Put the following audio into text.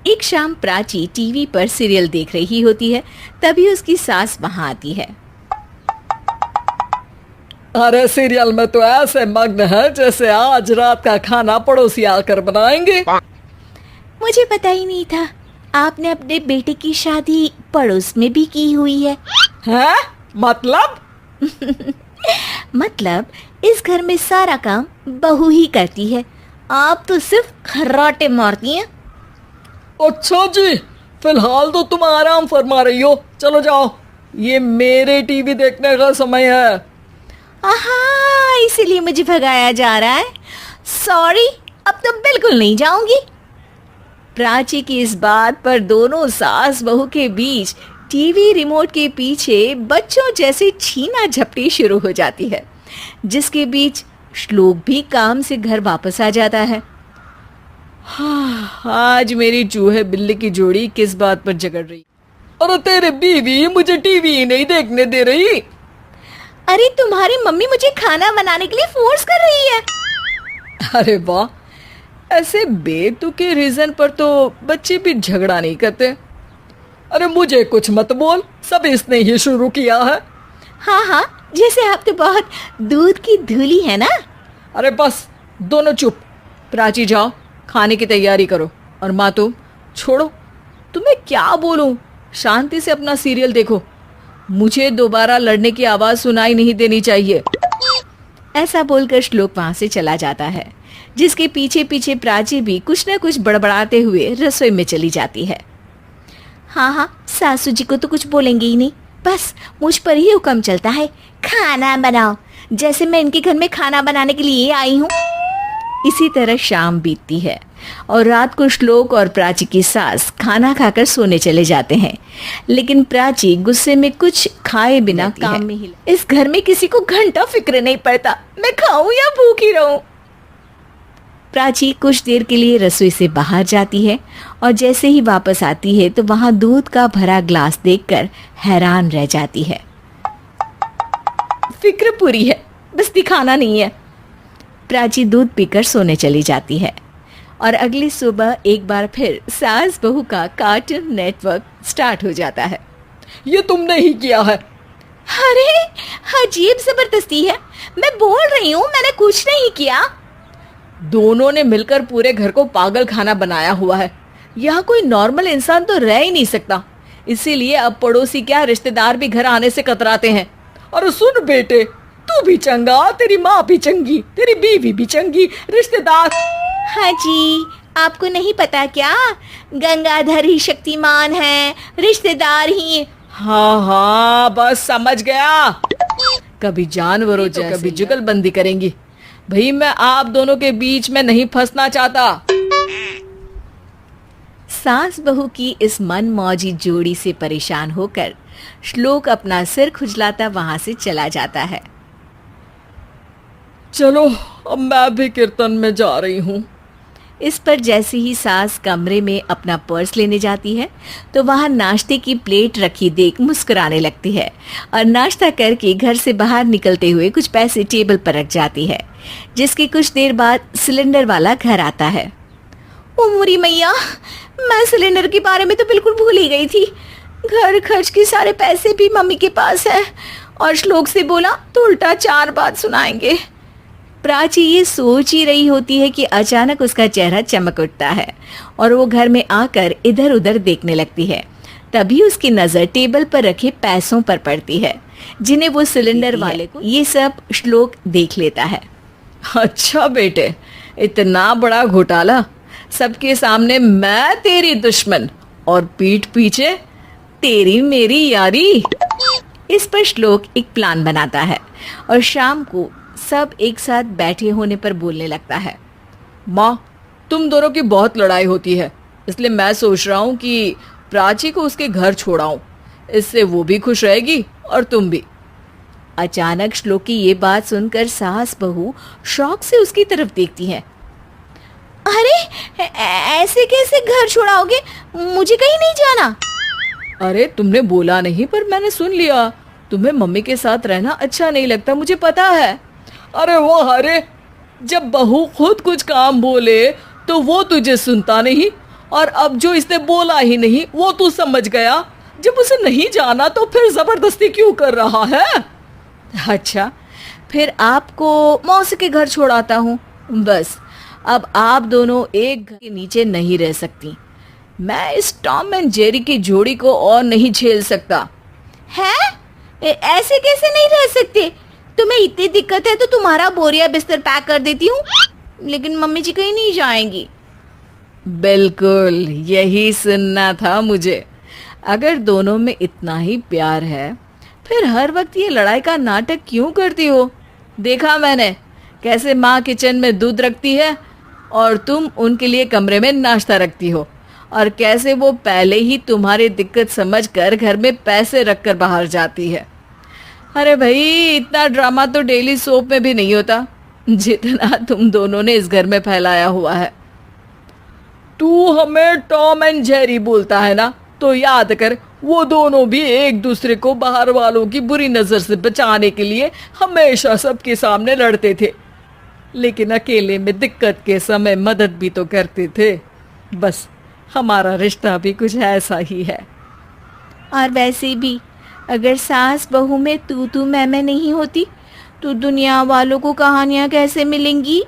एक शाम प्राची टीवी पर सीरियल देख रही होती है। तभी उसकी सास वहां आती है। अरे सीरियल में तो ऐसे मग्न है जैसे आज रात का खाना पड़ोसी आकर बनाएंगे। मुझे पता ही नहीं था आपने अपने बेटे की शादी पड़ोस में भी की हुई है। हैं? मतलब? मतलब इस घर में सारा काम बहू ही करती है, आप तो सिर्फ खर्राटे मारती हैं। अच्छा जी, फिलहाल तो तुम आराम फरमा रही हो। चलो जाओ, ये मेरे टीवी देखने का समय है। आहा, इसीलिए मुझे भगाया जा रहा है। सॉरी, अब तो बिल्कुल नहीं जाऊंगी। प्राची की इस बात पर दोनों सास बहू के बीच टीवी रिमोट के पीछे बच्चों जैसे छीना झपटी शुरू हो जाती है, जिसके बीच श्लोक भी काम से घर वापस आ जाता है। हाँ, आज मेरी चूहे बिल्ली की जोड़ी किस बात पर झगड़ रही। अरे तेरे बीवी मुझे टीवी ही नहीं देखने दे रही। अरे तुम्हारी मम्मी मुझे खाना बनाने के लिए फोर्स कर रही है। अरे वाह, ऐसे बेतुके रीजन पर तो बच्चे भी झगड़ा नहीं करते। अरे मुझे कुछ मत बोल, सब इसने ही शुरू किया है। हाँ हाँ, जैसे आप तो बहुत दूध की धूली है ना। अरे बस, दोनों चुप। प्राची जाओ, खाने की तैयारी करो। और माँ तुम छोड़ो, तुम्हें क्या बोलूं, शांति से अपना सीरियल देखो। मुझे दोबारा लड़ने की आवाज सुनाई नहीं देनी चाहिए। ऐसा बोलकर श्लोक वहां से चला जाता है, जिसके पीछे पीछे प्राची भी कुछ न कुछ बड़बड़ाते हुए रसोई में चली जाती है। हाँ हाँ, सासू जी को तो कुछ बोलेंगे ही नहीं, बस मुझ पर ही हुक्म चलता है, खाना बनाओ, जैसे मैं इनके घर में खाना बनाने के लिए आई हूँ। इसी तरह शाम बीतती है और रात को श्लोक और प्राची की सास खाना खाकर सोने चले जाते हैं। लेकिन प्राची गुस्से में कुछ खाए बिना काम में ही इस घर में किसी को घंटा फिक्र नहीं पड़ता, मैं खाऊं या भूखी रहूं। प्राची कुछ देर के लिए रसोई से बाहर जाती है और जैसे ही वापस आती है तो वहां दूध का भरा ग्लास देखकर हैरान रह जाती है। फिक्र पूरी है, बस दिखाना नहीं है। प्राची दूध पीकर सोने चली जाती है और अगली सुबह एक बार फिर सास बहू का कार्टून नेटवर्क स्टार्ट हो जाता है। ये तुमने ही किया है। अरे अजीब जबरदस्ती है, मैं बोल रही हूँ मैंने कुछ नहीं किया। दोनों ने मिलकर पूरे घर को पागल खाना बनाया हुआ है। यहाँ कोई नॉर्मल इंसान तो रह ही नहीं सकता, इसीलिए अब पड़ोसी क्या रिश्तेदार भी घर आने से कतराते हैं। और सुन बेटे, तू भी चंगा, तेरी माँ भी चंगी, तेरी बीवी भी चंगी, रिश्तेदार। हाँ जी, आपको नहीं पता क्या, गंगाधर ही शक्तिमान है, रिश्तेदार ही। हाँ हाँ, बस समझ गया। कभी जानवरों तो कभी जुगलबंदी करेंगी। भाई मैं आप दोनों के बीच में नहीं फंसना चाहता। सास बहू की इस मनमौजी जोड़ी से परेशान होकर श्लोक अपना सिर खुजलाता वहां से चला जाता है। चलो अब मैं भी कीर्तन में जा रही हूँ। इस पर जैसे ही सास कमरे में अपना पर्स लेने जाती है तो वहां नाश्ते की प्लेट रखी देख मुस्कुराने लगती है और नाश्ता करके घर से बाहर निकलते हुए कुछ पैसे टेबल पर रख जाती है, जिसकी कुछ देर बाद सिलेंडर वाला घर आता है। ओ मोरी मैया, मैं सिलेंडर के बारे में तो बिल्कुल भूल ही गई थी। घर खर्च के सारे पैसे भी मम्मी के पास है और श्लोक से बोला तो उल्टा 4 बात सुनाएंगे। प्राची ये सोच ही रही होती है कि अचानक उसका चेहरा चमक उठता है और वो घर में आकर इधर उधर देखने लगती है। तभी उसकी नज़र टेबल पर रखे पैसों पर पड़ती है, जिन्हें वो सिलेंडर वाले को ये सब श्लोक देख लेता है। अच्छा बेटे, इतना बड़ा घोटाला, सबके सामने मैं तेरी दुश्मन और पीठ पीछे तेरी मेरी यारी। इस पर श्लोक एक प्लान बनाता है और शाम को सब एक साथ बैठे होने पर बोलने लगता है। माँ, तुम दोनों की बहुत लड़ाई होती है, इसलिए मैं सोच रहा हूँ कि प्राची को उसके घर छोड़ाऊं। इससे वो भी खुश रहेगी और तुम भी। अचानक श्लोक की ये बात सुनकर सास बहू शौक से उसकी तरफ देखती है। अरे ऐसे कैसे घर छोड़ाओगे, मुझे कहीं नहीं जाना। अरे तुमने बोला नहीं पर मैंने सुन लिया, तुम्हें मम्मी के साथ रहना अच्छा नहीं लगता, मुझे पता है। अरे वो अरे, जब बहू खुद कुछ काम बोले तो वो तुझे सुनता नहीं और अब जो इसने बोला ही नहीं वो तू समझ गया। जब उसे नहीं जाना तो फिर जबरदस्ती क्यों कर रहा है? अच्छा, फिर आपको मौसी के घर छोड़ाता हूँ। बस अब आप दोनों एक घर के नीचे नहीं रह सकती। मैं इस टॉम एंड जेरी की जोड़ी को और नहीं झेल सकता। है? ऐसे कैसे नहीं रह सकते? तुम्हें इतनी दिक्कत है तो तुम्हारा बोरिया बिस्तर पैक कर देती हूँ, लेकिन मम्मी जी कहीं नहीं जाएंगी। बिल्कुल यही सुनना था मुझे। अगर दोनों में इतना ही प्यार है फिर हर वक्त ये लड़ाई का नाटक क्यों करती हो? देखा मैंने कैसे माँ किचन में दूध रखती है और तुम उनके लिए कमरे में नाश्ता रखती हो, और कैसे वो पहले ही तुम्हारी दिक्कत समझकर घर में पैसे रखकर बाहर जाती है। अरे भाई, इतना ड्रामा तो डेली सोप में भी नहीं होता जितना तुम दोनों ने इस घर में फैलाया हुआ है। तू हमें टॉम एंड जेरी बोलता है ना, तो याद कर वो दोनों भी एक दूसरे को बाहर वालों की बुरी नजर से बचाने के लिए हमेशा सबके सामने लड़ते थे, लेकिन अकेले में दिक्कत के समय मदद भी तो करते थे। बस हमारा रिश्ता भी कुछ ऐसा ही है। और वैसे भी अगर सास बहू में तू मैं नहीं होती तो दुनिया वालों को कहानियां कैसे मिलेंगी?